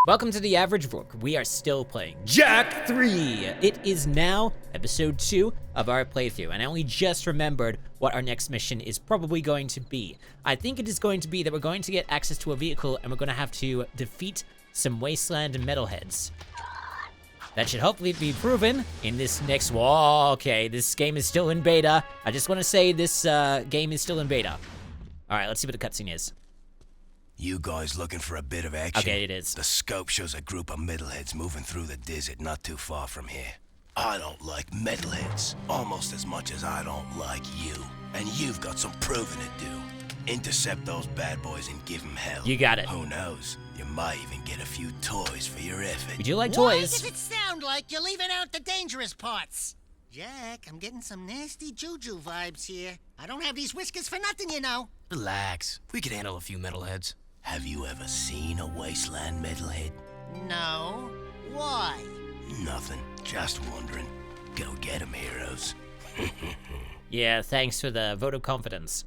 Welcome to The Average Rook. We are still playing Jak 3. It is now episode 2 of our playthrough, and I only just remembered what our next mission is probably going to be. I think it is going to be that we're going to get access to a vehicle, and we're going to have to defeat some wasteland metalheads. That should hopefully be proven in this next... Whoa, okay, this game is still in beta. I just want to say this game is still in beta. Alright, let's see what the cutscene is. You guys looking for a bit of action? Okay, it is. The scope shows a group of metalheads moving through the desert not too far from here. I don't like metalheads almost as much as I don't like you. And you've got some proving to do. Intercept those bad boys and give them hell. You got it. Who knows? You might even get a few toys for your effort. We do like Why toys. does it sound like you're leaving out the dangerous parts? Jak, I'm getting some nasty juju vibes here. I don't have these whiskers for nothing, you know. Relax. We could handle a few metalheads. Have you ever seen a wasteland metalhead? No. Why? Nothing. Just wondering. Go get 'em, heroes. Yeah, thanks for the vote of confidence.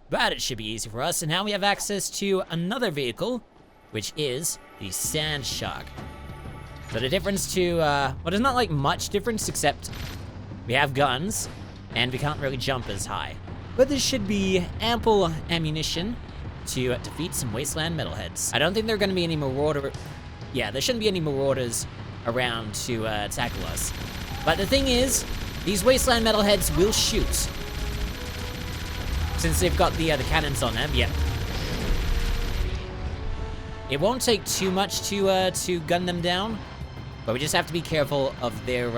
But it should be easy for us, and now we have access to another vehicle, which is the Sand Shark. So the difference to, well, there's not like much difference, except we have guns, and we can't really jump as high. But there should be ample ammunition to defeat some wasteland metalheads. I don't think there are going to be any there shouldn't be any marauders around to tackle us. But the thing is, these wasteland metalheads will shoot. Since they've got the cannons on them, yeah. It won't take too much to gun them down, but we just have to be careful of their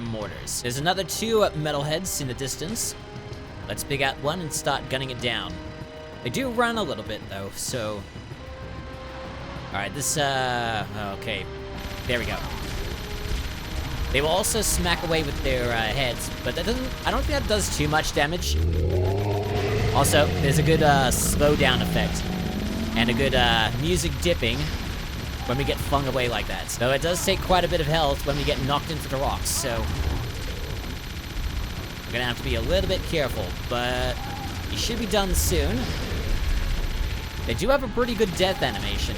mortars. There's another 2 metalheads in the distance. Let's pick out one and start gunning it down. They do run a little bit though, so... Alright, this, okay. There we go. They will also smack away with their heads, but that doesn't... I don't think that does too much damage. Also, there's a good slowdown effect, and a good music dipping when we get flung away like that. So it does take quite a bit of health when we get knocked into the rocks, so... We're gonna have to be a little bit careful, but you should be done soon. They do have a pretty good death animation.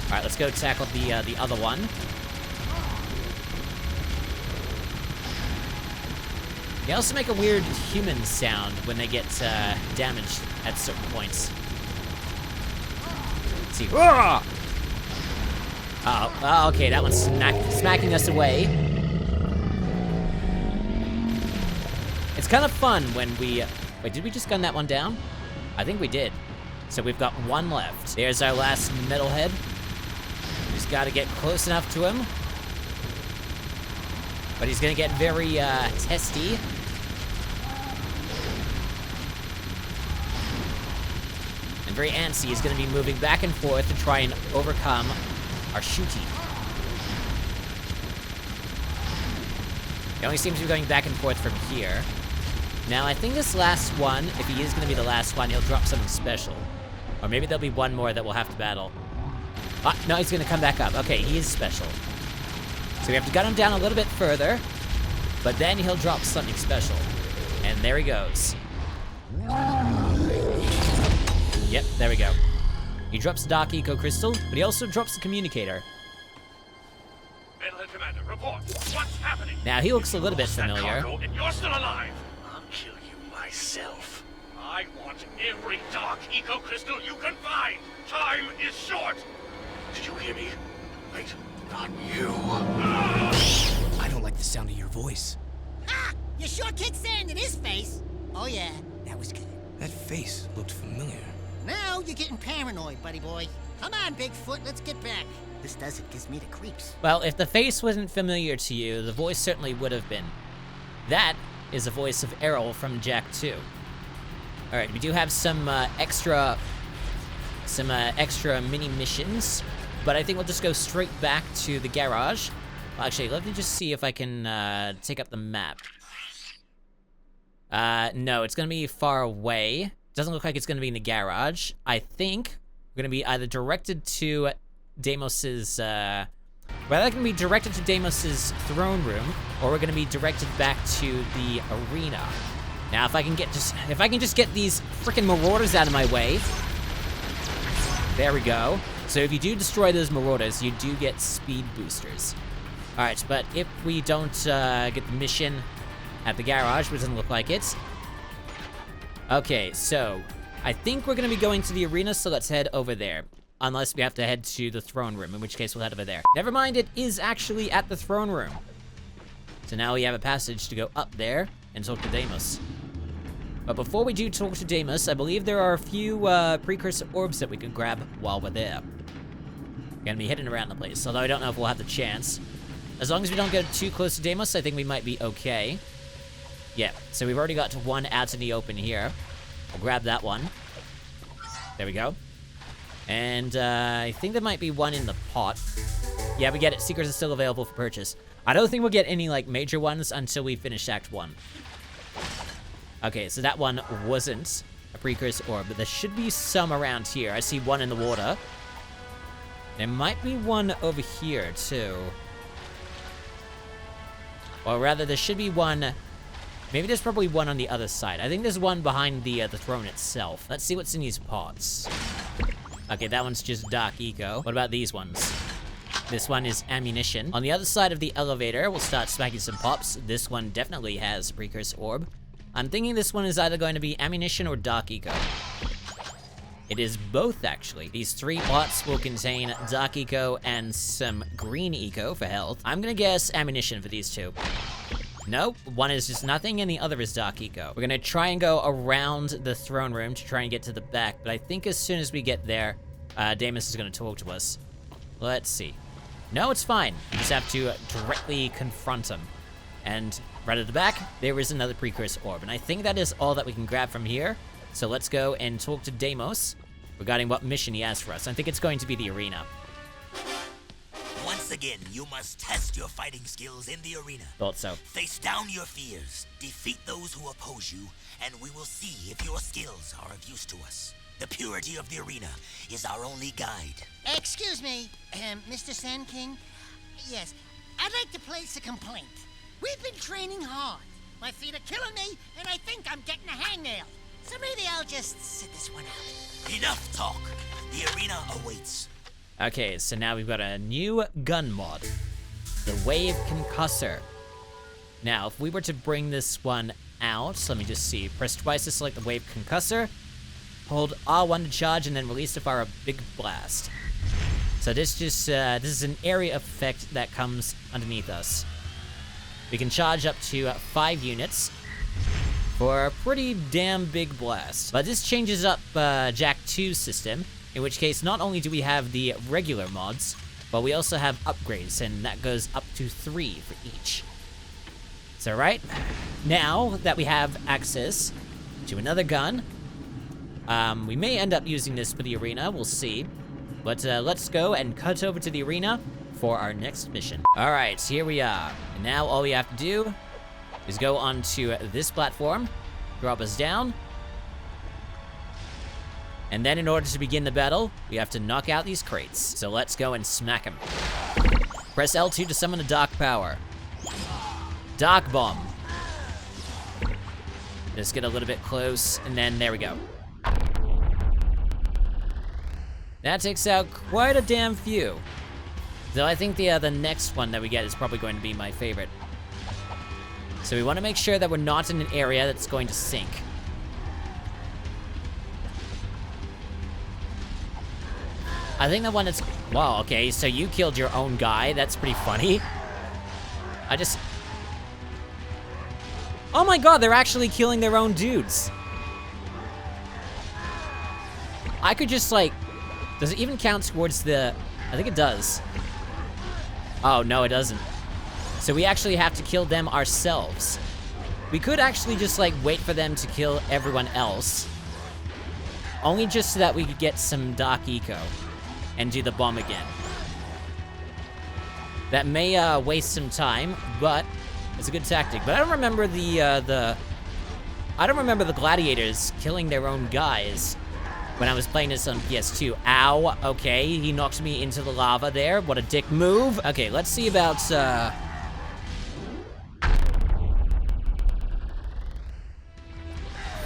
All right, let's go tackle the other one. They also make a weird human sound when they get damaged at certain points. Let's see. Oh, okay, that one's smacking us away. It's kind of fun when we... Wait, did we just gun that one down? I think we did. So we've got one left. There's our last metalhead. Just gotta get close enough to him. But he's gonna get very, testy. And very antsy. He's gonna be moving back and forth to try and overcome our shooty. He only seems to be going back and forth from here. Now, I think this last one, if he is going to be the last one, he'll drop something special. Or maybe there'll be one more that we'll have to battle. Ah, no, he's going to come back up. Okay, he is special. So we have to gun him down a little bit further, but then he'll drop something special. And there he goes. Yep, there we go. He drops the Dark Eco Crystal, but he also drops the Communicator. Metalhead Commander, report. What's happening? Now, he looks a little bit familiar. And you're still alive. I'll kill you myself. I want every Dark Eco Crystal you can find. Time is short. Did you hear me? Wait, not you. I don't like the sound of your voice. Ha! You sure kicked sand in his face. Oh yeah, that was good. That face looked familiar. Now you're getting paranoid, buddy boy. Come on, Bigfoot, let's get back. This desert gives me the creeps. Well, if the face wasn't familiar to you, the voice certainly would have been. That is the voice of Errol from Jak 2. All right, we do have some extra mini missions, but I think we'll just go straight back to the garage. Well, actually, let me just see if I can take up the map. No, it's gonna be far away. Doesn't look like it's gonna be in the garage. I think we're gonna be either directed to Deimos's, well, that can be directed to Deimos's throne room, or we're gonna be directed back to the arena. Now, if I can just get these frickin' marauders out of my way, There we go. So if you do destroy those marauders, you do get speed boosters. Alright, but if we don't get the mission at the garage, which doesn't look like it. Okay, so I think we're going to be going to the arena, so let's head over there. Unless we have to head to the throne room, in which case we'll head over there. Never mind, it is actually at the throne room. So now we have a passage to go up there and talk to Deimos. But before we do talk to Deimos, I believe there are a few precursor orbs that we could grab while we're there. We're gonna be hitting around the place, although I don't know if we'll have the chance. As long as we don't get too close to Deimos, I think we might be okay. Yeah, so we've already got to one out in the open here. We'll grab that one. There we go. And I think there might be one in the pot. Yeah, we get it. Secrets are still available for purchase. I don't think we'll get any, like, major ones until we finish Act 1. Okay, so that one wasn't a precursor orb, but there should be some around here. I see one in the water. There might be one over here, too. Or rather, there should be one... Maybe there's probably one on the other side. I think there's one behind the throne itself. Let's see what's in these pots. Okay, that one's just dark eco. What about these ones? This one is ammunition. On the other side of the elevator, we'll start smacking some pops. This one definitely has a precursor orb. I'm thinking this one is either going to be ammunition or dark eco. It is both, actually. These 3 pots will contain dark eco and some green eco for health. I'm gonna guess ammunition for these 2. Nope, one is just nothing and the other is dark eco. We're gonna try and go around the throne room to try and get to the back, but I think as soon as we get there, Deimos is gonna talk to us. Let's see. No, it's fine. You just have to directly confront him. And right at the back, there is another precursor orb, and I think that is all that we can grab from here. So let's go and talk to Deimos regarding what mission he has for us. I think it's going to be the arena. Once again, you must test your fighting skills in the arena. Thought so. Face down your fears, defeat those who oppose you, and we will see if your skills are of use to us. The purity of the arena is our only guide. Excuse me, Mr. Sand King. Yes, I'd like to place a complaint. We've been training hard. My feet are killing me, and I think I'm getting a hangnail. So maybe I'll just sit this one out. Enough talk. The arena awaits. Okay, so now we've got a new gun mod. The Wave Concussor. Now, if we were to bring this one out, so let me just see. Press twice to select the Wave Concussor. Hold R1 to charge and then release to fire a big blast. So this just, this is an area effect that comes underneath us. We can charge up to 5 units for a pretty damn big blast. But this changes up Jak 2's system, in which case not only do we have the regular mods, but we also have upgrades, and that goes up to 3 for each. So right, now that we have access to another gun, we may end up using this for the arena, we'll see. But let's go and cut over to the arena for our next mission. Alright, here we are. And now all we have to do is go onto this platform, drop us down, and then in order to begin the battle, we have to knock out these crates. So let's go and smack them. Press L2 to summon a dark power. Dark bomb. Just get a little bit close, and then there we go. That takes out quite a damn few. Though I think the next one that we get is probably going to be my favorite. So we want to make sure that we're not in an area that's going to sink. I think the one that's... Wow, okay, so you killed your own guy. That's pretty funny. Oh my god, they're actually killing their own dudes. I could just, like... Does it even count towards the... I think it does. Oh, no, it doesn't. So we actually have to kill them ourselves. We could actually just, like, wait for them to kill everyone else. Only just so that we could get some dark eco. And do the bomb again. That may waste some time, but it's a good tactic. But I don't remember I don't remember the gladiators killing their own guys when I was playing this on PS2. Ow, okay, he knocked me into the lava there. What a dick move. Okay, let's see about,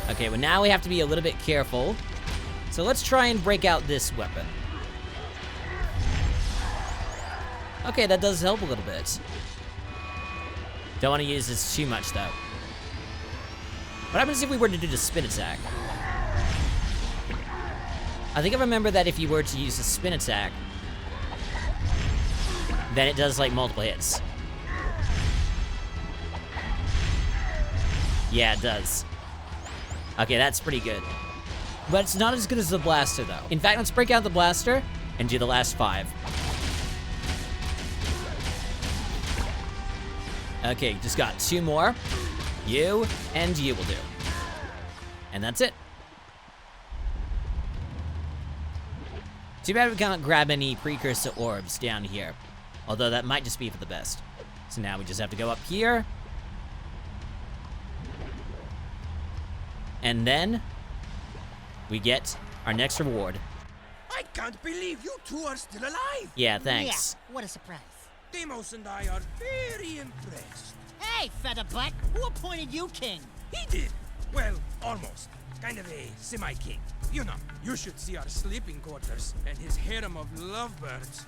Okay, well now we have to be a little bit careful. So let's try and break out this weapon. Okay, that does help a little bit. Don't want to use this too much, though. What happens if we were to do the spin attack? I think I remember that if you were to use the spin attack, then it does, like, multiple hits. Yeah, it does. Okay, that's pretty good. But it's not as good as the blaster, though. In fact, let's break out the blaster and do the last 5. Okay, just got 2 more. You and you will do. And that's it. Too bad we can't grab any precursor orbs down here. Although that might just be for the best. So now we just have to go up here. And then we get our next reward. I can't believe you two are still alive. Yeah, thanks. Yeah, what a surprise. Deimos and I are very impressed. Hey, Featherbutt, who appointed you king? He did. Well, almost. Kind of a semi-king. You know, you should see our sleeping quarters and his harem of lovebirds.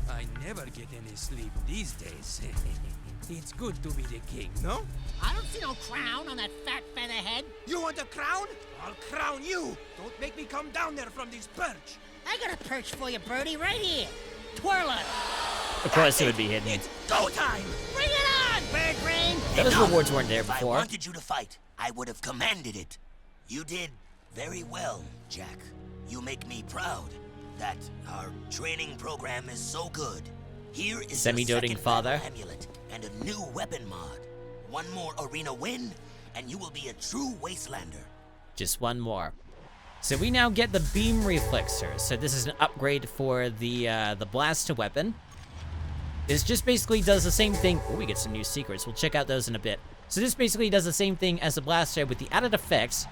I never get any sleep these days. It's good to be the king, no? I don't see no crown on that fat featherhead. You want a crown? I'll crown you. Don't make me come down there from this perch. I got a perch for you, Birdie, right here. Twirl it. Of course it would be hidden. It's go time. Bring it on, Bird Brain. Those rewards weren't there If I before. wanted you to fight, I would have commanded it. You did very well, Jak. You make me proud that our training program is so good. Here is Semi-doting your second father. battle amulet and a new weapon mod. One more arena win, and you will be a true wastelander. Just one more. So we now get the beam reflexor. So this is an upgrade for the blaster weapon. This just basically does the same thing. Oh, we get some new secrets. We'll check out those in a bit. So this basically does the same thing as the blaster with the added effect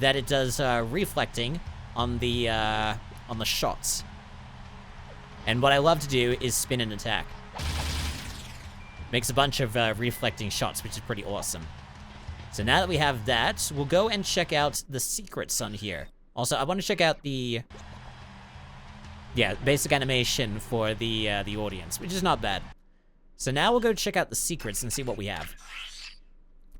that it does reflecting on the shots. And what I love to do is spin and attack. Makes a bunch of reflecting shots, which is pretty awesome. So now that we have that, we'll go and check out the secrets on here. Also, I want to check out the basic animation for the audience, which is not bad. So now we'll go check out the secrets and see what we have.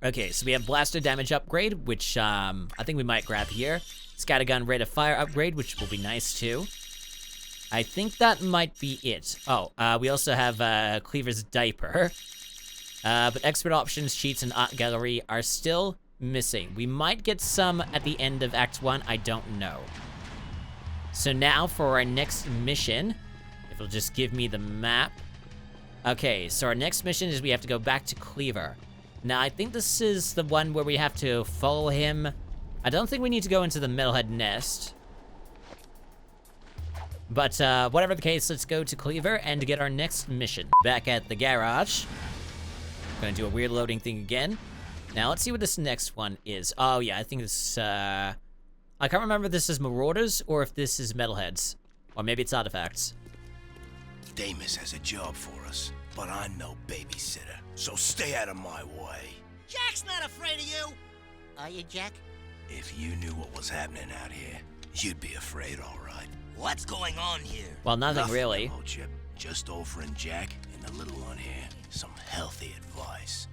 Okay, so we have blaster damage upgrade, which I think we might grab here. Scattergun rate of fire upgrade, which will be nice too. I think that might be it. Oh, we also have Cleaver's diaper. But expert options, cheats, and art gallery are still missing. We might get some at the end of Act 1, I don't know. So now for our next mission, if it'll just give me the map. Okay, so our next mission is we have to go back to Cleaver. Now, I think this is the one where we have to follow him. I don't think we need to go into the Metalhead Nest. But whatever the case, let's go to Cleaver and get our next mission. Back at the garage. Gonna do a weird loading thing again. Now, let's see what this next one is. Oh, yeah, I think this, I can't remember if this is Marauders or if this is Metalheads. Or maybe it's Artifacts. Deimos has a job for us, but I'm no babysitter, so stay out of my way. Jack's not afraid of you. Are you, Jack? If you knew what was happening out here, you'd be afraid, all right. What's going on here? Well, nothing really. Hello, Chip. Just offering Jak and the little one here some healthy advice.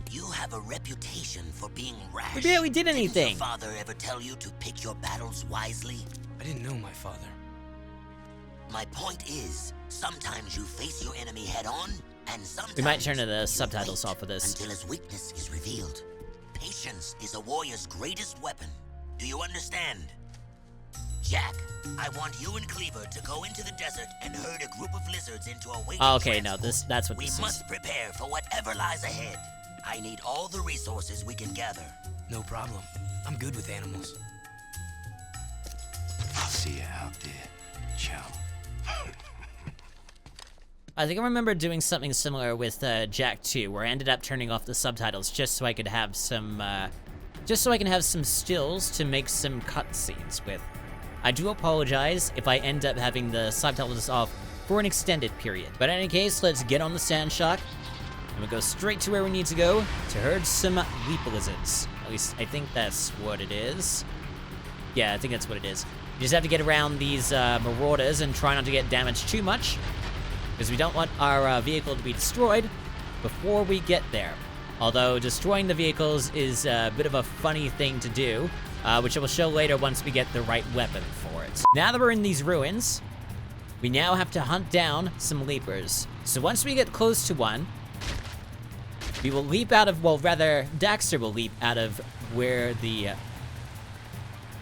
You have a reputation for being rash. We barely did anything. Didn't your father ever tell you to pick your battles wisely? I didn't know my father. My point is, sometimes you face your enemy head on, and sometimes We might turn the you subtitles wait off for this. until his weakness is revealed. Patience is a warrior's greatest weapon. Do you understand? Jak, I want you and Cleaver to go into the desert and herd a group of lizards into a waiting Okay, no, transport. that's what We this is. must prepare for whatever lies ahead. I need all the resources we can gather. No problem. I'm good with animals. I'll see you out there, chum. I think I remember doing something similar with Jak 2, where I ended up turning off the subtitles just so I could have some, stills to make some cutscenes with. I do apologize if I end up having the subtitles off for an extended period. But in any case, let's get on the Sand Shark, and we'll go straight to where we need to go to herd some leap lizards. At least, I think that's what it is. Yeah, I think that's what it is. You just have to get around these marauders and try not to get damaged too much, because we don't want our vehicle to be destroyed before we get there. Although destroying the vehicles is a bit of a funny thing to do, which I will show later once we get the right weapon for it. Now that we're in these ruins, we now have to hunt down some leapers. So once we get close to one, we will leap out of, well, rather, Daxter will leap out of where the,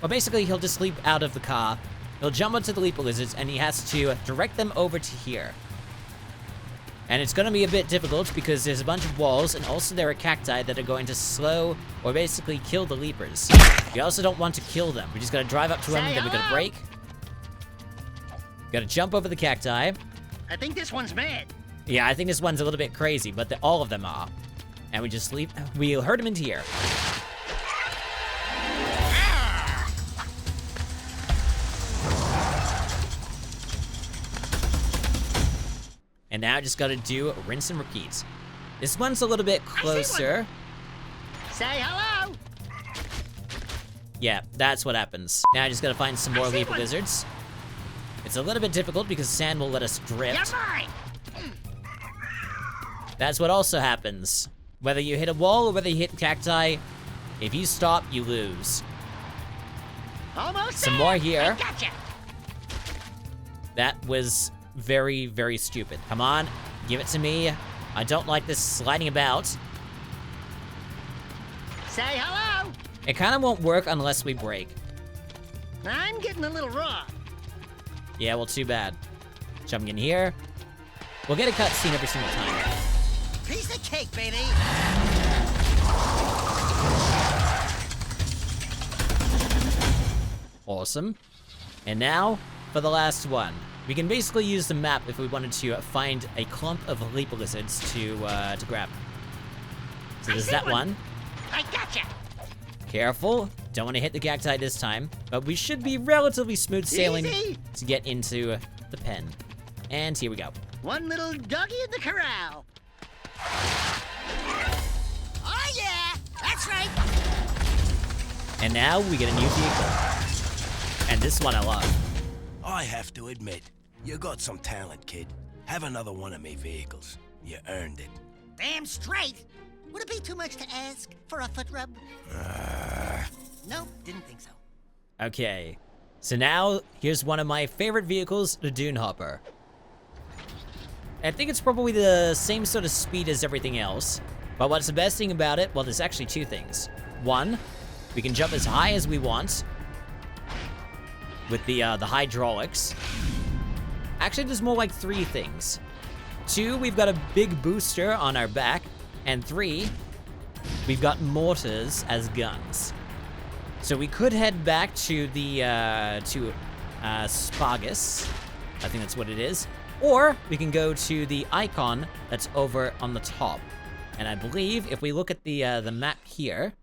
well, basically, he'll just leap out of the car, he'll jump onto the leaper lizards, and he has to direct them over to here. And it's going to be a bit difficult because there's a bunch of walls, and also there are cacti that are going to slow or basically kill the leapers. We also don't want to kill them. We just got to drive up to them, then we got to brake. Got to jump over the cacti. I think this one's mad. Yeah, I think this one's a little bit crazy, but all of them are. And we just leap. We'll herd him into here. And now I just gotta do rinse and repeat. This one's a little bit closer. Say hello. Yeah, that's what happens. Now I just gotta find some more leaper lizards. It's a little bit difficult because sand will let us drift. You're mine. That's what also happens. Whether you hit a wall or whether you hit cacti, if you stop, you lose. Almost Some there. more here. I gotcha. That was very, very stupid. Come on, give it to me. I don't like this sliding about. Say hello. It kind of won't work unless we brake. I'm getting a little raw. Yeah, well, too bad. Jumping in here. We'll get a cutscene every single time. Piece of cake, baby. Awesome. And now, for the last one. We can basically use the map if we wanted to find a clump of leaper lizards to grab. So there's that one. I gotcha. Careful. Don't want to hit the cacti this time. But we should be relatively smooth sailing Easy. to get into the pen. And here we go. One little doggy in the corral. Oh yeah, that's right. And now we get a new vehicle. And this one I love. I have to admit, you got some talent, kid. Have another one of me vehicles. You earned it. Damn straight. Would it be too much to ask for a foot rub? Nope, didn't think so. Okay. So now, here's one of my favorite vehicles, the Dune Hopper. I think it's probably the same sort of speed as everything else. But what's the best thing about it? Well, there's actually two things. One, we can jump as high as we want with the hydraulics. Actually, there's more like three things. Two, we've got a big booster on our back. And three, we've got mortars as guns. So we could head back to the, Spargus. I think that's what it is. Or we can go to the icon that's over on the top. And I believe if we look at the map here,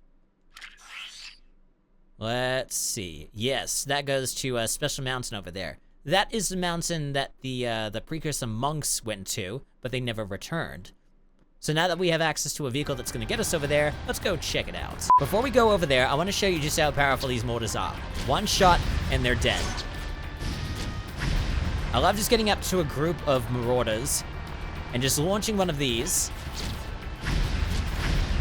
let's see. Yes, that goes to a special mountain over there. That is the mountain that the Precursor monks went to, but they never returned. So now that we have access to a vehicle that's going to get us over there, let's go check it out. Before we go over there, I want to show you just how powerful these mortars are. One shot, and they're dead. I love just getting up to a group of marauders and just launching one of these.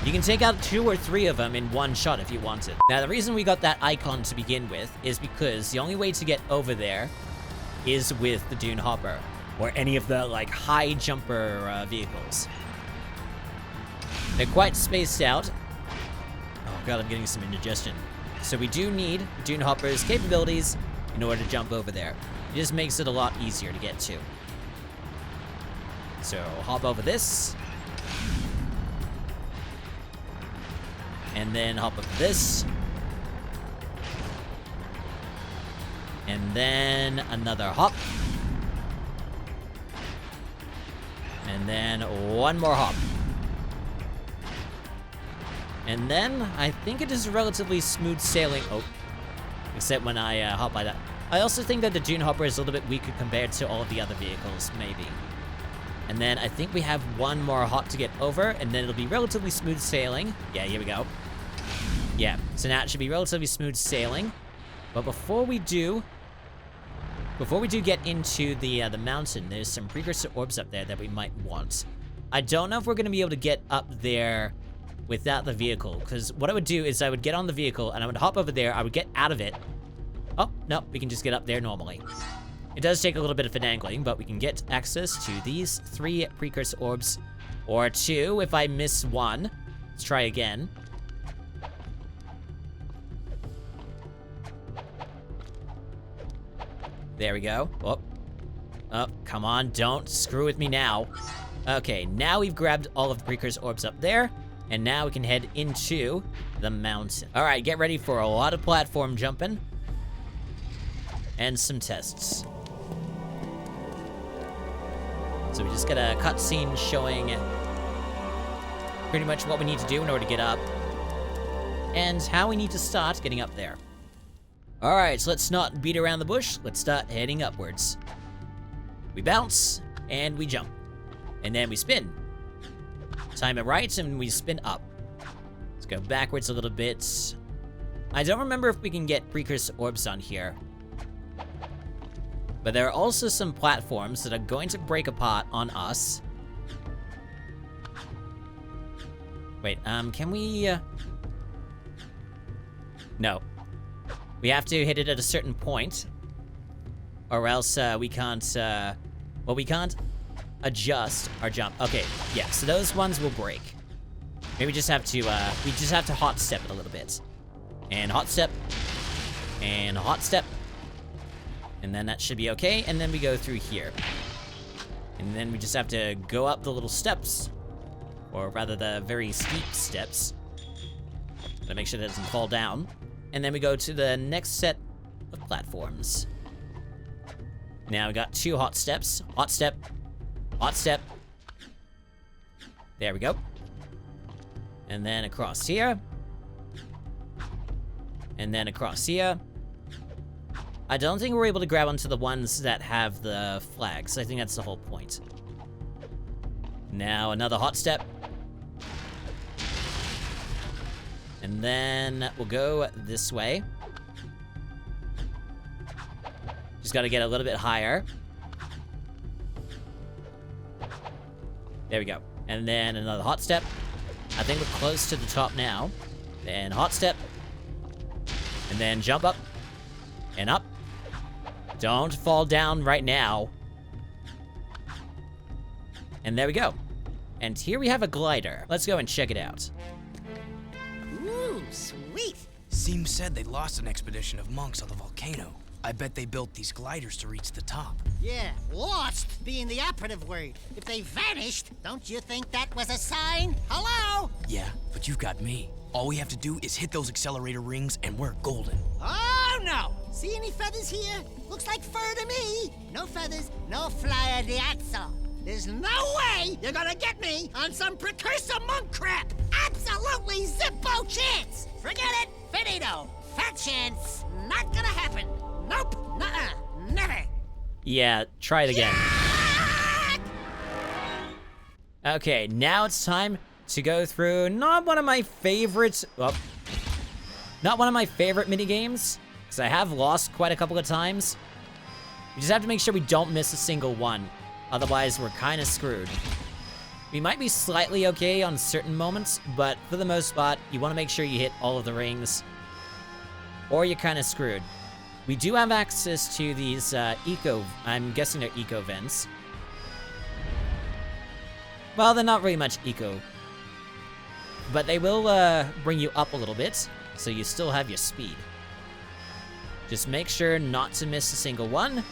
You can take out 2 or 3 of them in one shot if you wanted. Now, the reason we got that icon to begin with is because the only way to get over there is with the Dune Hopper or any of the, like, high jumper vehicles. They're quite spaced out. Oh god, I'm getting some indigestion. So we do need Dune Hopper's capabilities in order to jump over there. It just makes it a lot easier to get to. So hop over this. And then hop over this. And then another hop. And then one more hop. And then, I think it is relatively smooth sailing. Oh, except when I hop by that. I also think that the Dune Hopper is a little bit weaker compared to all of the other vehicles, maybe. And then I think we have one more hop to get over, and then it'll be relatively smooth sailing. Yeah, here we go. Yeah, so now it should be relatively smooth sailing. But before we do, before we do get into the mountain, there's some precursor orbs up there that we might want. I don't know if we're going to be able to get up there without the vehicle, because what I would do is I would get on the vehicle and I would hop over there, I would get out of it. Oh, no, we can just get up there normally. It does take a little bit of finagling, but we can get access to these 3 precursor orbs, or 2 if I miss one. Let's try again. There we go. Oh, come on, don't screw with me now. Okay, now we've grabbed all of the precursor orbs up there, and now we can head into the mountain. All right, get ready for a lot of platform jumping and some tests. So we just get a cutscene showing pretty much what we need to do in order to get up and how we need to start getting up there. All right, so let's not beat around the bush. Let's start heading upwards. We bounce and we jump, and then we spin. Time it right, and we spin up. Let's go backwards a little bit. I don't remember if we can get precursor orbs on here, but there are also some platforms that are going to break apart on us. Wait, can we, No. We have to hit it at a certain point, or else, we can't, well, we can't adjust our jump. Okay, yeah, so those ones will break. Maybe we just have to hot step it a little bit. And hot step. And hot step. And then that should be okay, and then we go through here. And then we just have to go up the little steps, or rather the very steep steps, to make sure that it doesn't fall down. And then we go to the next set of platforms. Now we got 2 hot steps. Hot step. Hot step. There we go. And then across here. And then across here. I don't think we're able to grab onto the ones that have the flags. I think that's the whole point. Now another hot step. And then we'll go this way. Just gotta get a little bit higher. There we go. And then another hot step. I think we're close to the top now. Then hot step. And then jump up. And up. Don't fall down right now. And there we go. And here we have a glider. Let's go and check it out. Ooh, sweet. Seems said they lost an expedition of monks on the volcano. I bet they built these gliders to reach the top. Yeah, lost being the operative word. If they vanished, don't you think that was a sign? Hello? Yeah, but you've got me. All we have to do is hit those accelerator rings and we're golden. Oh, no. See any feathers here? Looks like fur to me. No feathers, no flyer de axle. There's no way you're gonna get me on some precursor monk crap. Absolutely zippo chance. Forget it. Finito. Fat chance. Not gonna happen. Nope. Nuh-uh. Never. Yeah, try it again. Okay, now it's time to go through not one of my favorite mini games, because I have lost quite a couple of times. We just have to make sure we don't miss a single one. Otherwise, we're kind of screwed. We might be slightly okay on certain moments, but for the most part, you want to make sure you hit all of the rings, or you're kind of screwed. We do have access to these I'm guessing they're eco vents. Well, they're not really much eco, but they will bring you up a little bit, so you still have your speed. Just make sure not to miss a single one.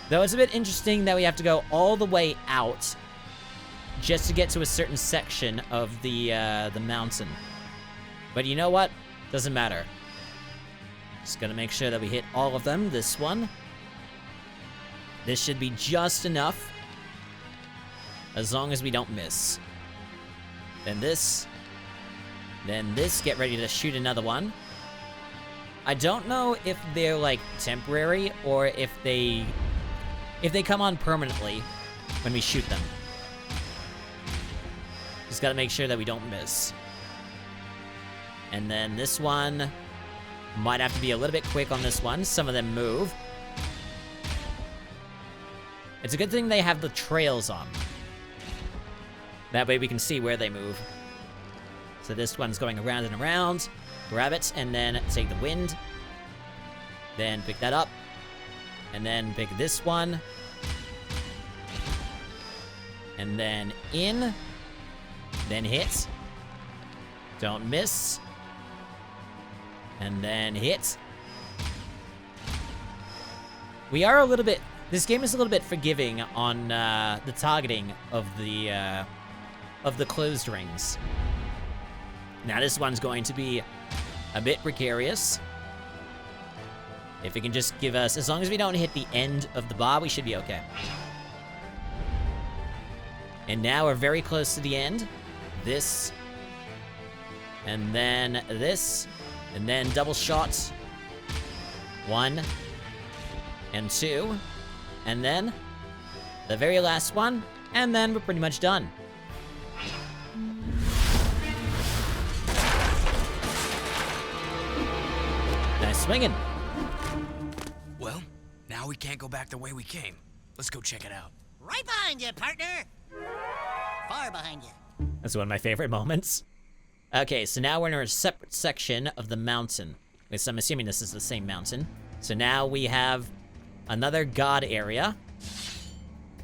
Though it's a bit interesting that we have to go all the way out just to get to a certain section of the mountain. But you know what? Doesn't matter. Just gotta make sure that we hit all of them. This one. This should be just enough, as long as we don't miss. Then this. Then this. Get ready to shoot another one. I don't know if they're like temporary or if they come on permanently when we shoot them. Just gotta make sure that we don't miss. And then this one, might have to be a little bit quick on this one. Some of them move. It's a good thing they have the trails on. That way we can see where they move. So this one's going around and around. Grab it, and then take the wind. Then pick that up. And then pick this one. And then in. Then hit. Don't miss. And then hit. We are a little bit... This game is a little bit forgiving on the targeting of the closed rings. Now this one's going to be a bit precarious. If it can just give us... As long as we don't hit the end of the bar, we should be okay. And now we're very close to the end. This. And then this. And then double shot. 1. And 2. And then the very last one. And then we're pretty much done. Nice swinging. Well, now we can't go back the way we came. Let's go check it out. Right behind you, partner. Far behind you. That's one of my favorite moments. Okay, so now we're in a separate section of the mountain. So I'm assuming this is the same mountain. So now we have another god area.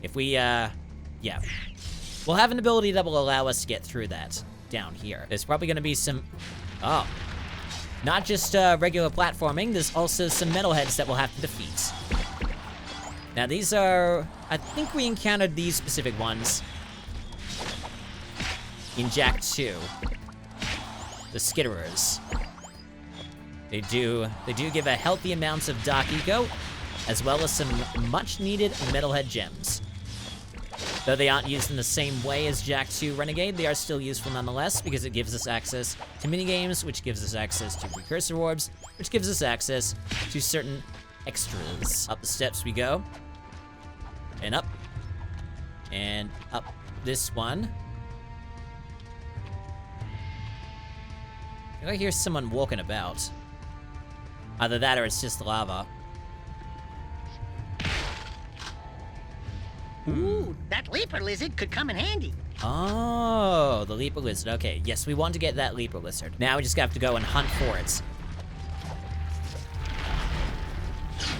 If we, yeah. We'll have an ability that will allow us to get through that down here. There's probably going to be some... Oh. Not just regular platforming, there's also some metalheads that we'll have to defeat. Now these are... I think we encountered these specific ones in Jak 2. The Skitterers. They do give a healthy amount of Dark Eco, as well as some much-needed metalhead gems. Though they aren't used in the same way as Jak 2 Renegade, they are still useful nonetheless, because it gives us access to minigames, which gives us access to precursor orbs, which gives us access to certain extras. Up the steps we go. And up. And up this one. I hear someone walking about. Either that or it's just lava. Ooh, that leaper lizard could come in handy. Oh, the leaper lizard. Okay, yes, we want to get that leaper lizard. Now we just have to go and hunt for it.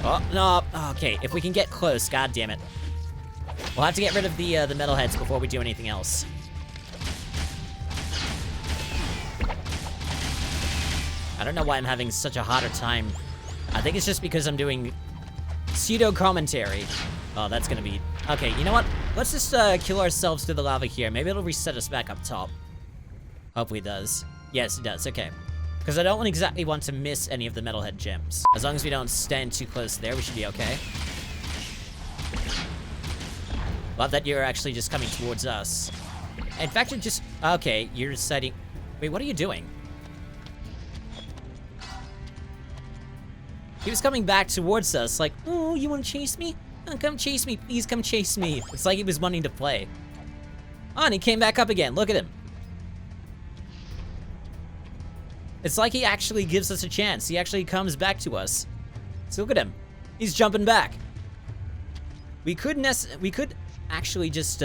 Oh, no. Okay, if we can get close, god damn it. We'll have to get rid of the metalheads before we do anything else. I don't know why I'm having such a harder time. I think it's just because I'm doing pseudo-commentary. Oh, that's gonna be... Okay, you know what? Let's just kill ourselves to the lava here. Maybe it'll reset us back up top. Hopefully it does. Yes, it does. Okay. Because I don't exactly want to miss any of the metalhead gems. As long as we don't stand too close there, we should be okay. Love that you're actually just coming towards us. In fact, you're just... Okay, you're deciding... Wait, what are you doing? He was coming back towards us, like, oh, you want to chase me? Oh, come chase me, please come chase me. It's like he was wanting to play. Oh, and he came back up again, look at him. It's like he actually gives us a chance. He actually comes back to us. So look at him. He's jumping back. We could actually just,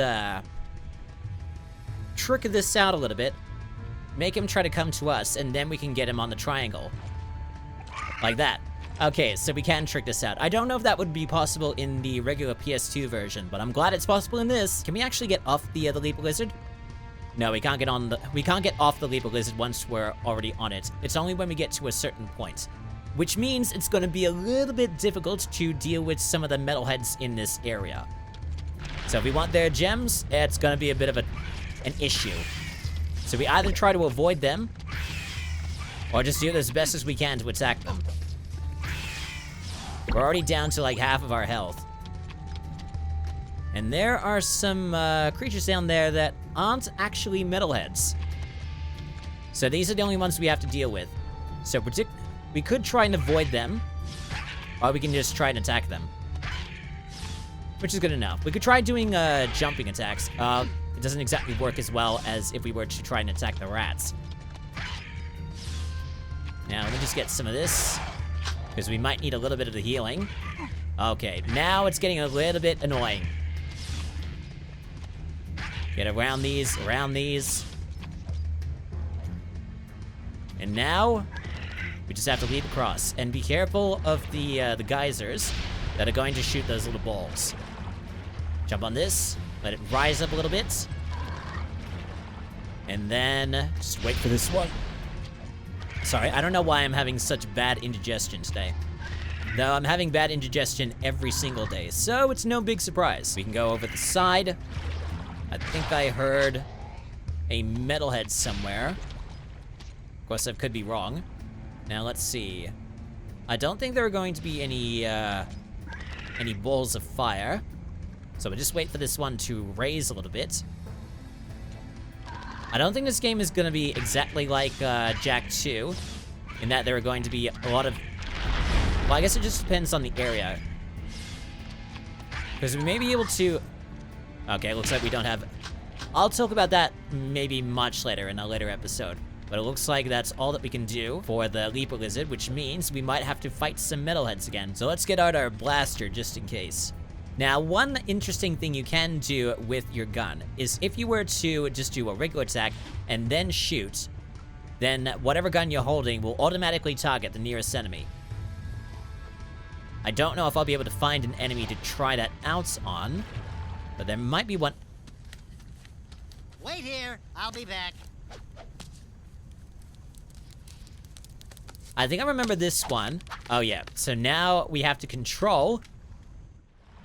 trick this out a little bit. Make him try to come to us, and then we can get him on the triangle. Like that. Okay, so we can trick this out. I don't know if that would be possible in the regular PS2 version, but I'm glad it's possible in this. Can we actually get off the leaper lizard? No, we can't get off the leaper lizard once we're already on it. It's only when we get to a certain point, which means it's going to be a little bit difficult to deal with some of the metalheads in this area. So if we want their gems, it's going to be a bit of an issue. So we either try to avoid them, or just do as best as we can to attack them. We're already down to like half of our health. And there are some creatures down there that aren't actually metalheads. So these are the only ones we have to deal with. So we could try and avoid them, or we can just try and attack them. Which is good enough. We could try doing jumping attacks. It doesn't exactly work as well as if we were to try and attack the rats. Now, let me just get some of this, because we might need a little bit of the healing. Okay, now it's getting a little bit annoying. Get around these, And now, we just have to leap across. And be careful of the geysers that are going to shoot those little balls. Jump on this, let it rise up a little bit. And then, just wait for this one. Sorry, I don't know why I'm having such bad indigestion today. Though I'm having bad indigestion every single day, so it's no big surprise. We can go over the side. I think I heard a metalhead somewhere. Of course, I could be wrong. Now, let's see. I don't think there are going to be any balls of fire. So we'll just wait for this one to raise a little bit. I don't think this game is going to be exactly like Jak 2, in that there are going to be a lot of... Well, I guess it just depends on the area. Because we may be able to... Okay, looks like we don't have... I'll talk about that maybe much later in a later episode. But it looks like that's all that we can do for the Leaper Lizard, which means we might have to fight some metalheads again. So let's get out our blaster just in case. Now, one interesting thing you can do with your gun is if you were to just do a regular attack and then shoot, then whatever gun you're holding will automatically target the nearest enemy. I don't know if I'll be able to find an enemy to try that out on, but there might be one. Wait here, I'll be back. I think I remember this one. Oh yeah, so now we have to control...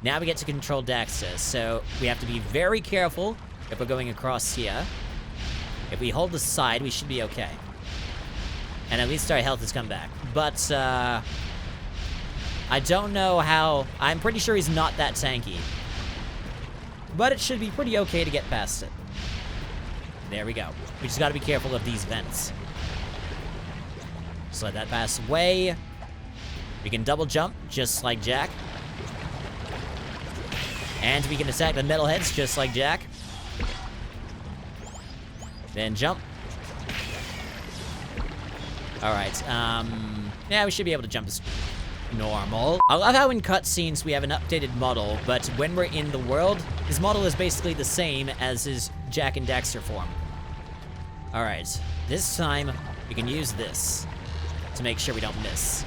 Now we get to control Daxter, so we have to be very careful if we're going across here. If we hold the side, we should be okay. And at least our health has come back. But, I don't know how... I'm pretty sure he's not that tanky. But it should be pretty okay to get past it. There we go. We just gotta be careful of these vents. Just let that pass away. We can double jump, just like Jak. And we can attack the metalheads, just like Jak. Then jump. Alright, yeah, we should be able to jump as normal. I love how in cutscenes we have an updated model, but when we're in the world, his model is basically the same as his Jak and Daxter form. Alright, this time we can use this to make sure we don't miss.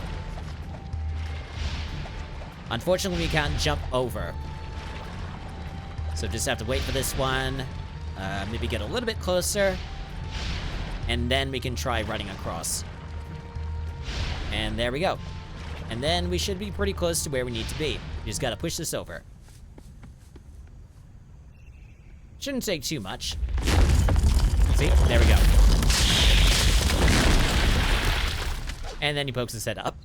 Unfortunately, we can't jump over. So just have to wait for this one, maybe get a little bit closer, and then we can try running across. And there we go. And then we should be pretty close to where we need to be. We just gotta push this over. Shouldn't take too much. See? There we go. And then he pokes his head up.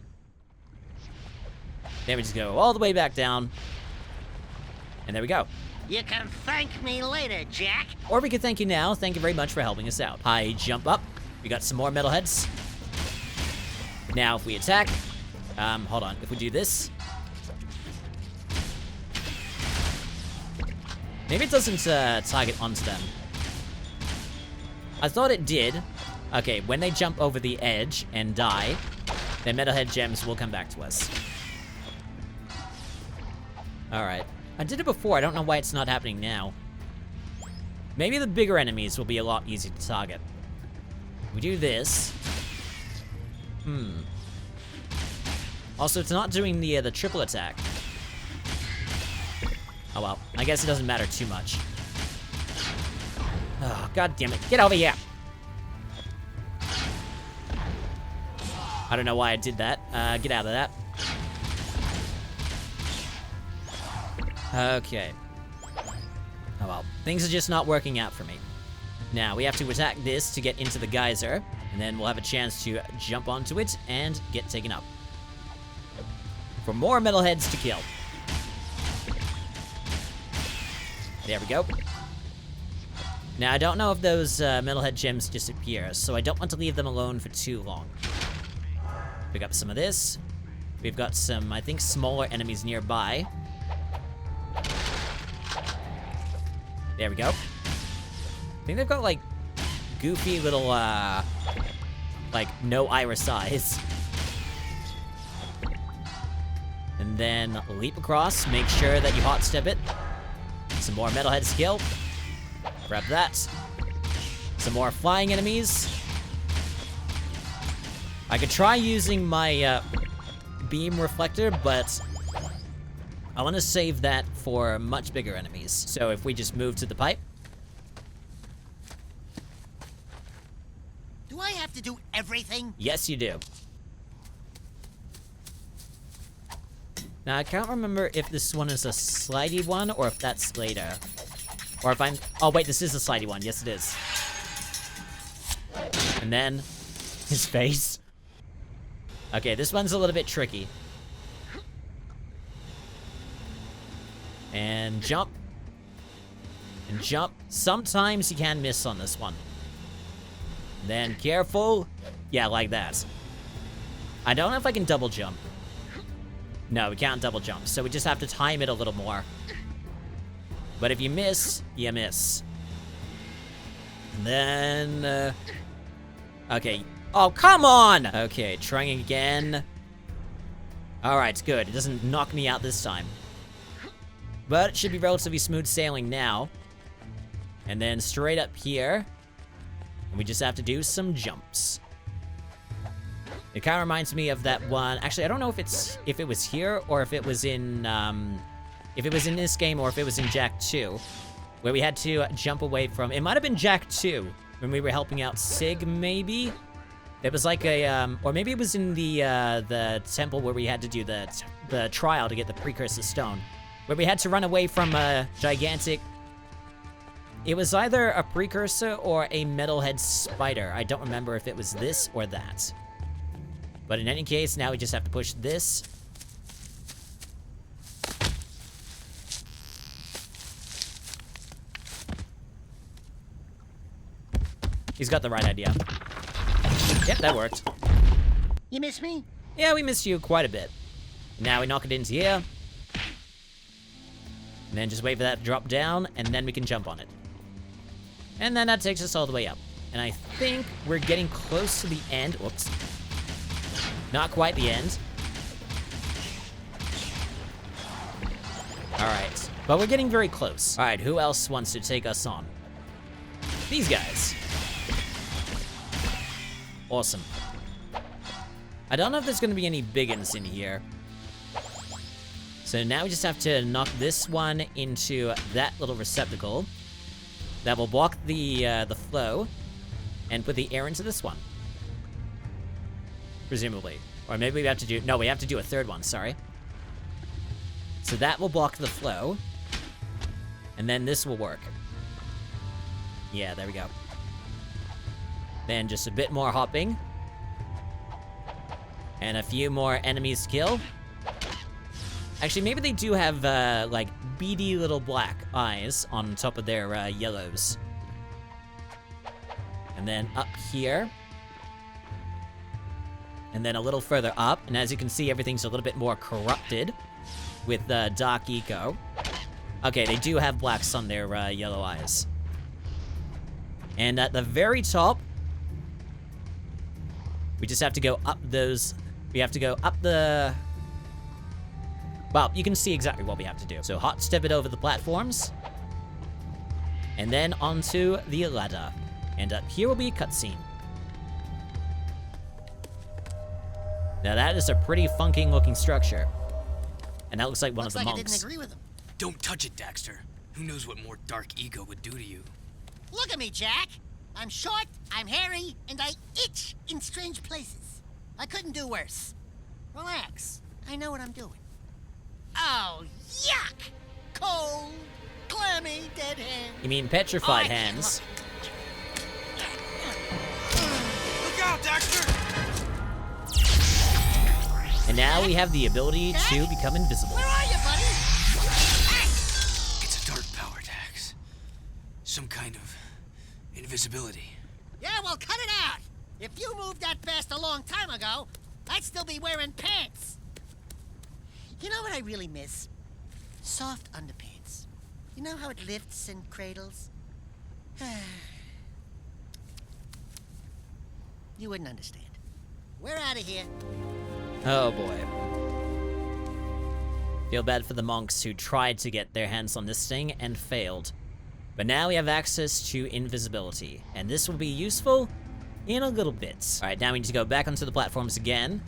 Then we just go all the way back down. And there we go. You can thank me later, Jak. Or we could thank you now. Thank you very much for helping us out. I jump up. We got some more metalheads. Now, if we attack... hold on. If we do this... Maybe it doesn't target onto them. I thought it did. Okay, when they jump over the edge and die, their metalhead gems will come back to us. Alright. I did it before, I don't know why it's not happening now. Maybe the bigger enemies will be a lot easier to target. We do this. Also, it's not doing the triple attack. Oh well, I guess it doesn't matter too much. Oh, god damn it. Get over here! I don't know why I did that. Get out of that. Okay. Oh well, things are just not working out for me. Now, we have to attack this to get into the geyser, and then we'll have a chance to jump onto it and get taken up. For more metalheads to kill. There we go. Now, I don't know if those metalhead gems disappear, so I don't want to leave them alone for too long. Pick up some of this. We've got some, I think, smaller enemies nearby. There we go. I think they've got, like, goofy little, like, no iris eyes. And then leap across, make sure that you hot step it. Some more metalhead skill. Grab that. Some more flying enemies. I could try using my beam reflector, but I want to save that for much bigger enemies. So if we just move to the pipe. Do I have to do everything? Yes, you do. Now, I can't remember if this one is a slidey one or if that's later. Or if I'm... Oh, wait, this is a slidey one. Yes, it is. And then his face. Okay, this one's a little bit tricky. And jump. And jump. Sometimes you can miss on this one. Then careful. Yeah, like that. I don't know if I can double jump. No, we can't double jump, so we just have to time it a little more. But if you miss, you miss. And then... okay. Oh, come on! Okay, trying again. Alright, good. It doesn't knock me out this time. But it should be relatively smooth sailing now. And then straight up here. And we just have to do some jumps. It kind of reminds me of that one. Actually, I don't know if it was here or if it was in this game or if it was in Jak 2, where we had to jump away from. It might have been Jak 2 when we were helping out Sig, maybe. It was like a, or maybe it was in the temple where we had to do the trial to get the Precursor Stone, where we had to run away from a gigantic. It was either a Precursor or a metalhead spider. I don't remember if it was this or that. But in any case, now we just have to push this. He's got the right idea. Yep, that worked. You miss me? Yeah, we missed you quite a bit. Now we knock it into here. And then just wait for that to drop down, and then we can jump on it. And then that takes us all the way up. And I think we're getting close to the end. Whoops. Not quite the end. Alright. But we're getting very close. Alright, who else wants to take us on? These guys. Awesome. I don't know if there's going to be any big ones in here. So now we just have to knock this one into that little receptacle. That will block the flow. And put the air into this one. Presumably. Or maybe we have to do... No, we have to do a third one, sorry. So that will block the flow. And then this will work. Yeah, there we go. Then just a bit more hopping. And a few more enemies to kill. Actually, maybe they do have, like, beady little black eyes on top of their yellows. And then up here. And then a little further up. And as you can see, everything's a little bit more corrupted with Dark Eco. Okay, they do have blacks on their yellow eyes. And at the very top, we just have to go up those... We have to go up the... Well, you can see exactly what we have to do. So hot step it over the platforms. And then onto the ladder. And up here will be a cutscene. Now that is a pretty funky looking structure. And that looks like one of the monks. I didn't agree with him. Don't touch it, Daxter. Who knows what more Dark Ego would do to you? Look at me, Jak. I'm short, I'm hairy, and I itch in strange places. I couldn't do worse. Relax. I know what I'm doing. Oh, yuck! Cold, clammy, dead hand. You mean petrified hands? Look out, Daxter! And now we have the ability to become invisible. Where are you, buddy? It's a dark power, Dax. Some kind of invisibility. Yeah, well, cut it out. If you moved that fast a long time ago, I'd still be wearing pants. You know what I really miss? Soft underpants. You know how it lifts and cradles? You wouldn't understand. We're out of here. Oh boy. Feel bad for the monks who tried to get their hands on this thing and failed. But now we have access to invisibility, and this will be useful in a little bit. All right, now we need to go back onto the platforms again,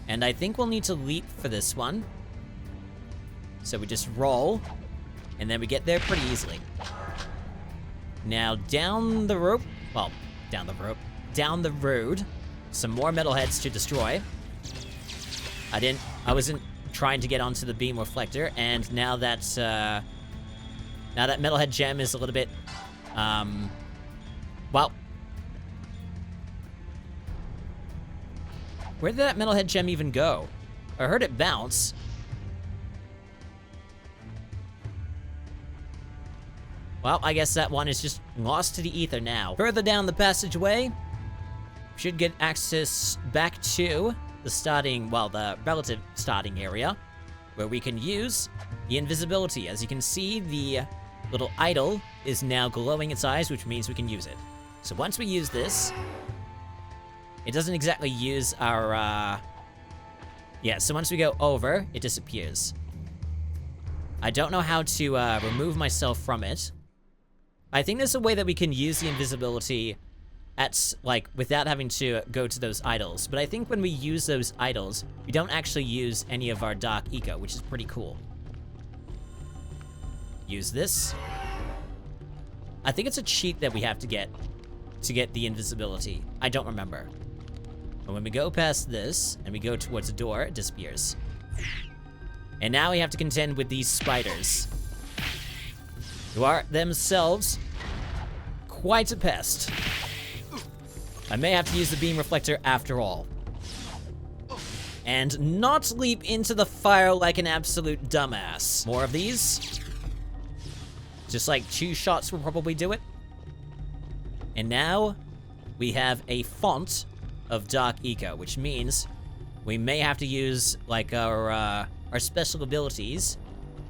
and I think we'll need to leap for this one. So we just roll, and then we get there pretty easily. Now down the rope, well, down the road, some more metalheads to destroy. I wasn't trying to get onto the beam reflector, and now that metalhead gem is a little bit, well, where did that metalhead gem even go? I heard it bounce. Well, I guess that one is just lost to the ether now. Further down the passageway, should get access back to the starting, well, the relative starting area, where we can use the invisibility. As you can see, the little idol is now glowing its eyes, which means we can use it. So once we use this, it doesn't exactly use our, yeah, so once we go over, it disappears. I don't know how to remove myself from it. I think there's a way that we can use the invisibility at, like, without having to go to those idols. But I think when we use those idols, we don't actually use any of our dark eco, which is pretty cool. Use this. I think it's a cheat that we have to get the invisibility. I don't remember. But when we go past this, and we go towards the door, it disappears. And now we have to contend with these spiders, who are themselves quite a pest. I may have to use the beam reflector after all. And not leap into the fire like an absolute dumbass. More of these. Just like 2 shots will probably do it. And now we have a font of dark eco, which means we may have to use like our special abilities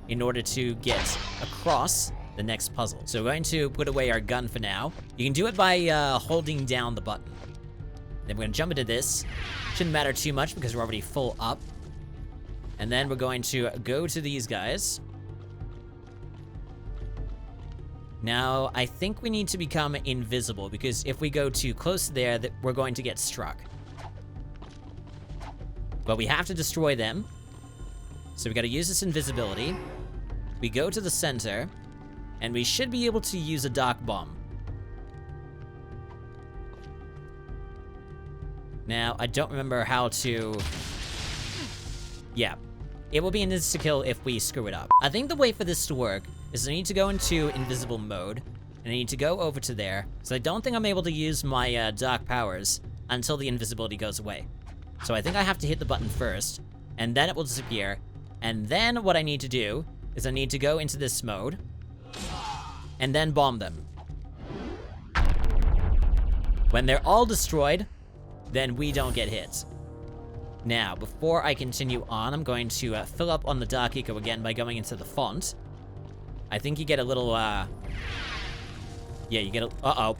in order to get across the next puzzle. So we're going to put away our gun for now. You can do it by holding down the button. Then we're gonna jump into this. Shouldn't matter too much because we're already full up. And then we're going to go to these guys. Now, I think we need to become invisible because if we go too close there, we're going to get struck. But we have to destroy them. So we gotta use this invisibility. We go to the center, and we should be able to use a dark bomb. Now, I don't remember how to... Yeah. It will be an insta-kill if we screw it up. I think the way for this to work is I need to go into invisible mode, and I need to go over to there, so I don't think I'm able to use my dark powers until the invisibility goes away. So I think I have to hit the button first, and then it will disappear, and then what I need to do is I need to go into this mode, and then bomb them. When they're all destroyed, then we don't get hit. Now, before I continue on, I'm going to fill up on the dark eco again by going into the font. I think you get a little, yeah, you get a, uh-oh.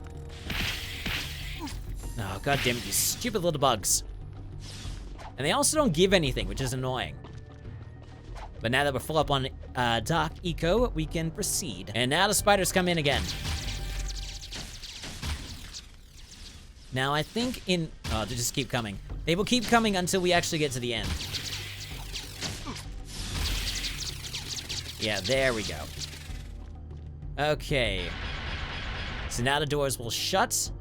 Oh, god damn it, you stupid little bugs. And they also don't give anything, which is annoying. But now that we're full up on dark eco, we can proceed. And now the spiders come in again. Now I think in, oh, they just keep coming. They will keep coming until we actually get to the end. Yeah, there we go. Okay. So now the doors will shut.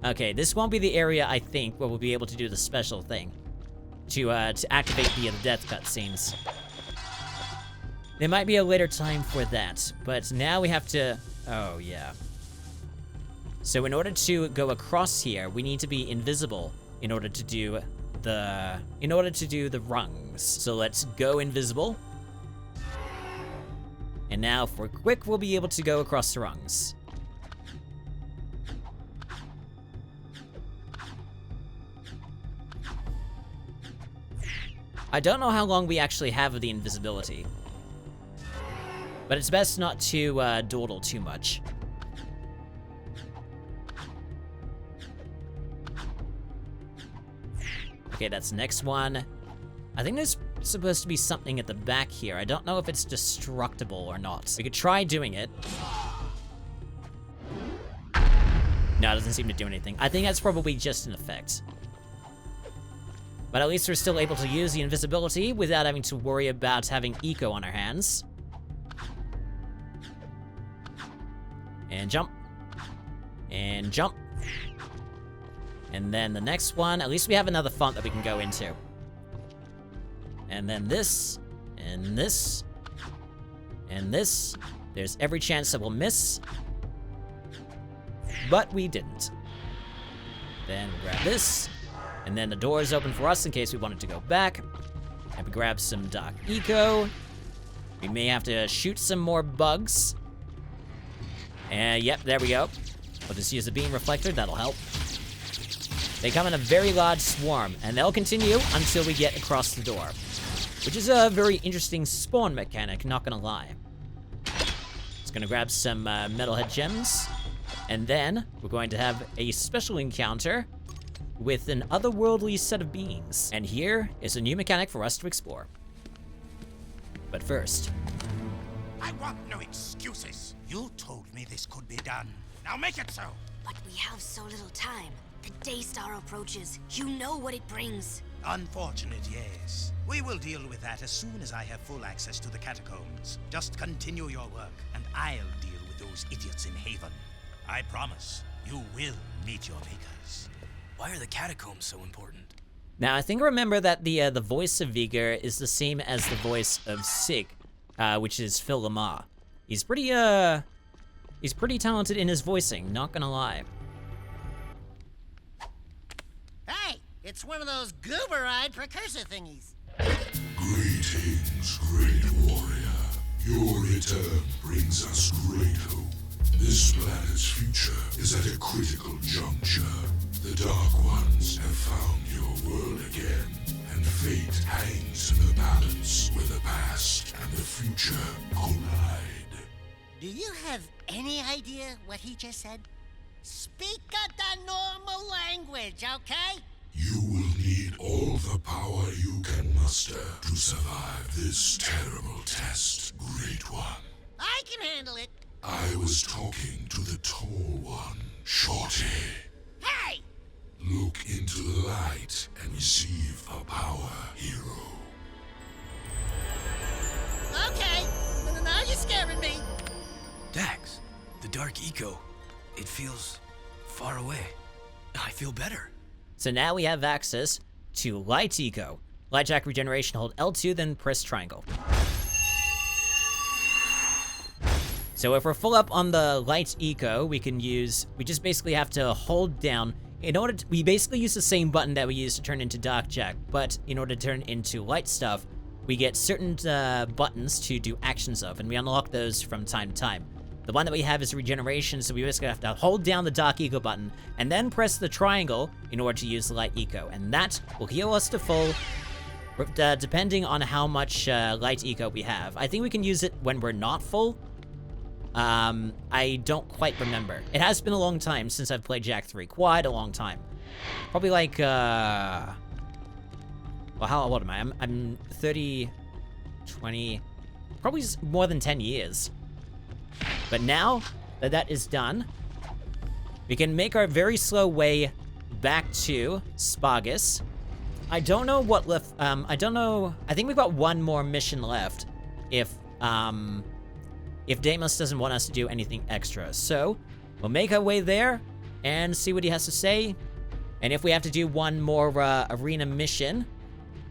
Okay, this won't be the area, I think, where we'll be able to do the special thing. To activate the death cutscenes. There might be a later time for that, but now we have to, oh yeah. So in order to go across here, we need to be invisible in order to do the rungs. So let's go invisible. And now if we're quick, we'll be able to go across the rungs. I don't know how long we actually have of the invisibility, but it's best not to dawdle too much. Okay, that's the next one. I think there's supposed to be something at the back here. I don't know if it's destructible or not. We could try doing it. No, it doesn't seem to do anything. I think that's probably just an effect. But at least we're still able to use the invisibility without having to worry about having eco on our hands. And jump. And jump. And then the next one, at least we have another font that we can go into. And then this, and this, and this. There's every chance that we'll miss. But we didn't. Then we grab this. And then the door is open for us in case we wanted to go back. And we grab some Dark Eco. We may have to shoot some more bugs. And yep, there we go. We'll just use the beam reflector, that'll help. They come in a very large swarm, and they'll continue until we get across the door. Which is a very interesting spawn mechanic, not gonna lie. Just gonna grab some metalhead gems. And then we're going to have a special encounter with an otherworldly set of beings. And here is a new mechanic for us to explore. But first... I want no excuses. You told me this could be done. Now make it so. But we have so little time. The Daystar approaches. You know what it brings. Unfortunate, yes. We will deal with that as soon as I have full access to the catacombs. Just continue your work, and I'll deal with those idiots in Haven. I promise, you will meet your makers. Why are the catacombs so important? Now, I think remember that the voice of Vigor is the same as the voice of Sig, which is Phil Lamar. He's pretty talented in his voicing, not gonna lie. Hey, it's one of those goober-eyed precursor thingies. Greetings, great warrior. Your return brings us great hope. This planet's future is at a critical juncture. The Dark Ones have found your world again, and fate hangs in the balance where the past and the future collide. Do you have any idea what he just said? Speak the normal language, okay? You will need all the power you can muster to survive this terrible test, Great One. I can handle it. I was talking to the tall one, Shorty. Hey! Look into the light and receive a power, hero. Okay, now you're scaring me. Dax, the Dark Eco, it feels far away. I feel better. So now we have access to Light Eco. Light Jack regeneration, hold L2, then press triangle. So if we're full up on the Light Eco, we just basically have to hold down. We basically use the same button that we use to turn into Dark Jack, but in order to turn into light stuff, we get certain buttons to do actions of, and we unlock those from time to time. The one that we have is regeneration, so we basically have to hold down the Dark Eco button, and then press the triangle in order to use the Light Eco, and that will heal us to full, depending on how much Light Eco we have. I think we can use it when we're not full. I don't quite remember. It has been a long time since I've played Jak 3, quite a long time. Probably like, well, how old am I? I'm 30, 20, probably more than 10 years. But now that that is done, we can make our very slow way back to Spargus. I don't know what left, I don't know, I think we've got one more mission left if Deimos doesn't want us to do anything extra. So, we'll make our way there and see what he has to say. And if we have to do one more arena mission,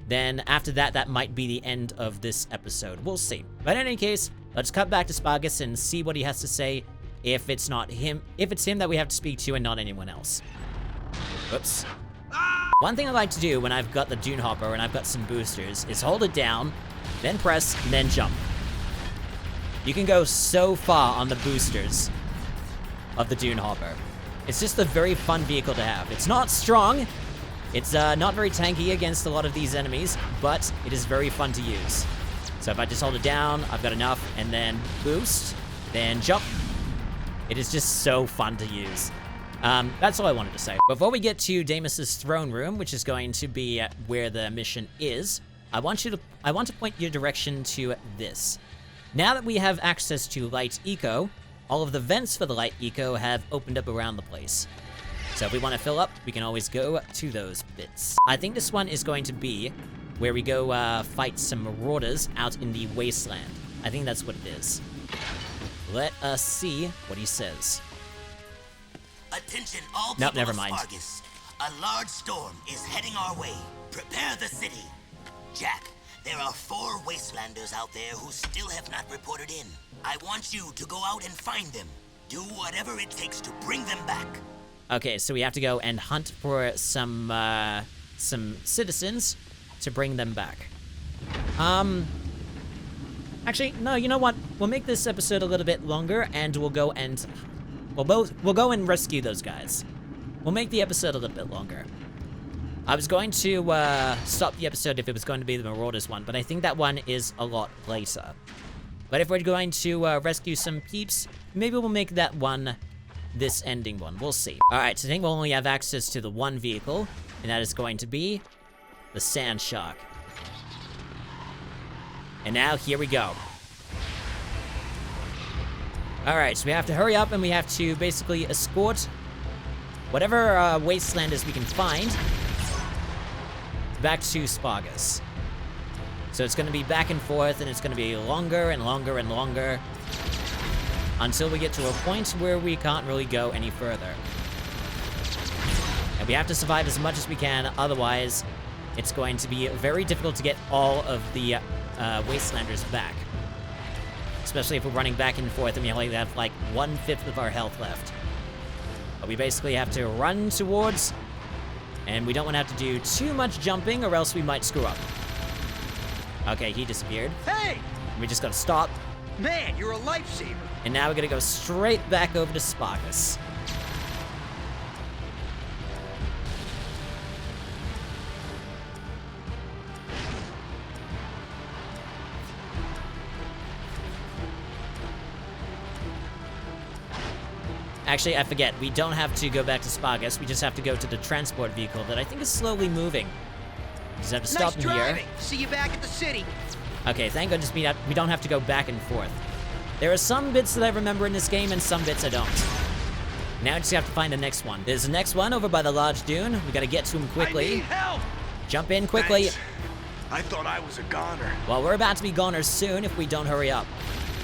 then after that, that might be the end of this episode. We'll see. But in any case, let's cut back to Spargus and see what he has to say if it's not him, if it's him that we have to speak to and not anyone else. Whoops. One thing I like to do when I've got the Dune Hopper and I've got some boosters is hold it down, then press, and then jump. You can go so far on the boosters of the Dune Hopper. It's just a very fun vehicle to have. It's not strong, it's not very tanky against a lot of these enemies, but it is very fun to use. So if I just hold it down, I've got enough, and then boost, then jump. It is just so fun to use. That's all I wanted to say. Before we get to Deimos' throne room, which is going to be where the mission is, I want to point your direction to this. Now that we have access to Light Eco, all of the vents for the light eco have opened up around the place. So if we want to fill up, we can always go to those bits. I think this one is going to be where we go fight some marauders out in the wasteland. I think that's what it is. Let us see what he says. Attention all people Nope, never of mind. Spargus. A large storm is heading our way. Prepare the city. Jak, there are 4 wastelanders out there who still have not reported in. I want you to go out and find them. Do whatever it takes to bring them back. Okay, so we have to go and hunt for some citizens to bring them back. Actually, no, you know what? We'll make this episode a little bit longer, and we'll go and we'll go and rescue those guys. We'll make the episode a little bit longer. I was going to stop the episode if it was going to be the Marauders one, but I think that one is a lot later. But if we're going to rescue some peeps, maybe we'll make that one this ending one. We'll see. Alright, so I think we'll only have access to the one vehicle, and that is going to be the Sand Shark. And now, here we go. Alright, so we have to hurry up, and we have to basically escort whatever wastelanders we can find back to Spargus. So it's going to be back and forth, and it's going to be longer and longer and longer until we get to a point where we can't really go any further. And we have to survive as much as we can, otherwise it's going to be very difficult to get all of the wastelanders back. Especially if we're running back and forth and we only have like 1/5 of our health left. But we basically have to run towards, and we don't want to have to do too much jumping or else we might screw up. Okay, he disappeared. Hey! We just gotta stop. Man, you're a lifesaver. And now we're gonna go straight back over to Spargus. Actually, I forget. We don't have to go back to Spargus. We just have to go to the transport vehicle that I think is slowly moving. Just have to stop Nice in here. driving. See you back at the city. Okay, thank goodness we don't have to go back and forth. There are some bits that I remember in this game and some bits I don't. Now I just have to find the next one. There's the next one over by the large dune. We gotta get to him quickly. I need help. Jump in quickly. Thanks. I thought I was a goner. Well, we're about to be goners soon if we don't hurry up.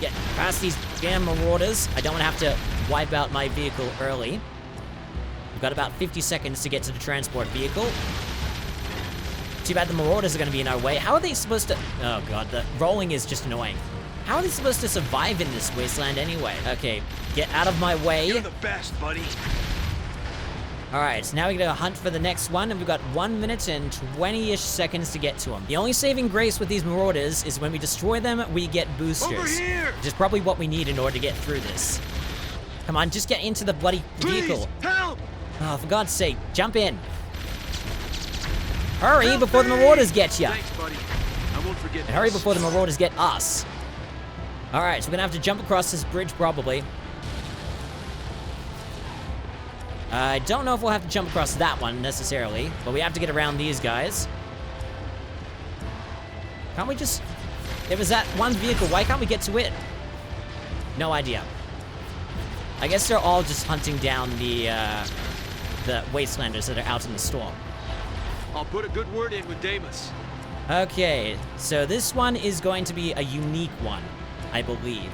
Get past these damn marauders. I don't want to have to wipe out my vehicle early. We've got about 50 seconds to get to the transport vehicle. Too bad the marauders are going to be in our way. How are they supposed to... Oh god, the rolling is just annoying. How are they supposed to survive in this wasteland anyway? Okay, get out of my way. You're the best, buddy. Alright, so now we gotta hunt for the next one, and we've got 1 minute and 20-ish seconds to get to them. The only saving grace with these marauders is when we destroy them, we get boosters. Over here! Which is probably what we need in order to get through this. Come on, just get into the bloody vehicle. Please, help! Oh, for God's sake, jump in. Hurry before the marauders get ya. Thanks, buddy. I won't forget. And hurry before the marauders get us. Alright, so we're gonna have to jump across this bridge, probably. I don't know if we'll have to jump across that one, necessarily. But we have to get around these guys. Can't we just... There was that one vehicle, why can't we get to it? No idea. I guess they're all just hunting down the wastelanders that are out in the storm. I'll put a good word in with Damus. Okay, so this one is going to be a unique one, I believe.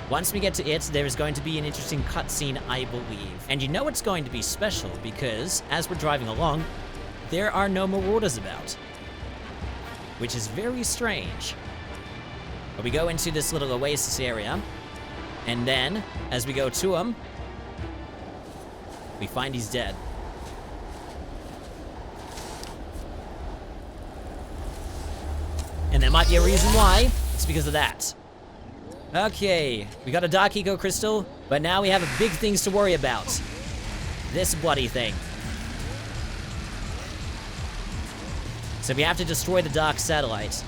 Once we get to it, there is going to be an interesting cutscene, I believe. And you know it's going to be special, because as we're driving along, there are no marauders about. Which is very strange. But we go into this little oasis area, and then, as we go to him, we find he's dead. And there might be a reason why. It's because of that. Okay, we got a Dark Eco Crystal, but now we have big things to worry about. This bloody thing. So we have to destroy the Dark Satellite.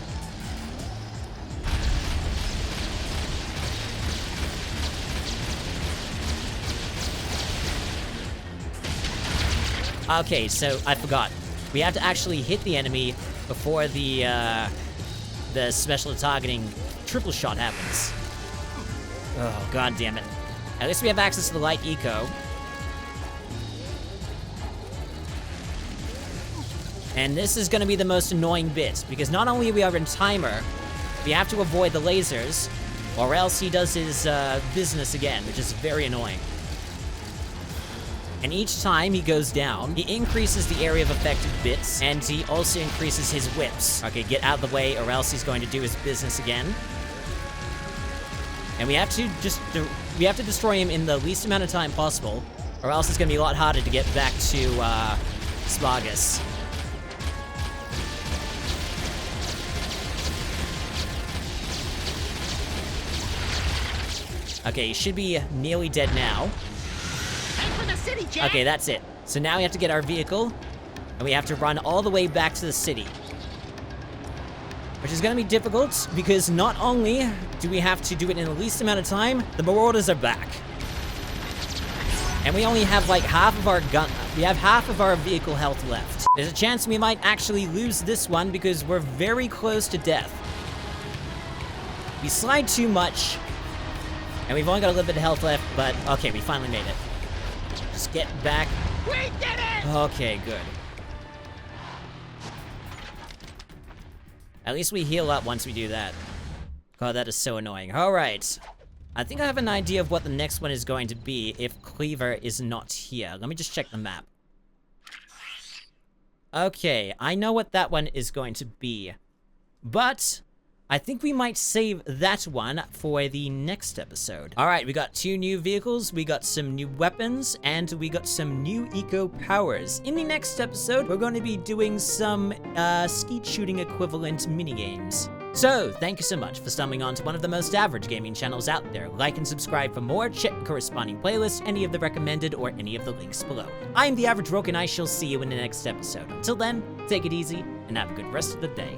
Okay, so I forgot. We have to actually hit the enemy before the special targeting triple shot happens. Oh, god damn it. At least we have access to the light eco. And this is gonna be the most annoying bit, because not only are we in timer, we have to avoid the lasers, or else he does his business again, which is very annoying. And each time he goes down, he increases the area of affected bits, and he also increases his whips. Okay, get out of the way, or else he's going to do his business again. And we have to destroy him in the least amount of time possible, or else it's gonna be a lot harder to get back to Spargus. Okay, he should be nearly dead now. Okay, that's it. So now we have to get our vehicle, and we have to run all the way back to the city. Which is gonna be difficult, because not only do we have to do it in the least amount of time, the Marauders are back. And we only have like half of our half of our vehicle health left. There's a chance we might actually lose this one, because we're very close to death. We slide too much, and we've only got a little bit of health left, but okay, we finally made it. Just get back. We did it! Okay, good. At least we heal up once we do that. God, that is so annoying. Alright. I think I have an idea of what the next one is going to be if Cleaver is not here. Let me just check the map. Okay, I know what that one is going to be. But I think we might save that one for the next episode. Alright, we got 2 new vehicles, we got some new weapons, and we got some new eco powers. In the next episode, we're going to be doing some skeet shooting equivalent minigames. So, thank you so much for stumbling on to one of the most average gaming channels out there. Like and subscribe for more, check the corresponding playlist, any of the recommended, or any of the links below. I'm the Average Rogue, and I shall see you in the next episode. Until then, take it easy, and have a good rest of the day.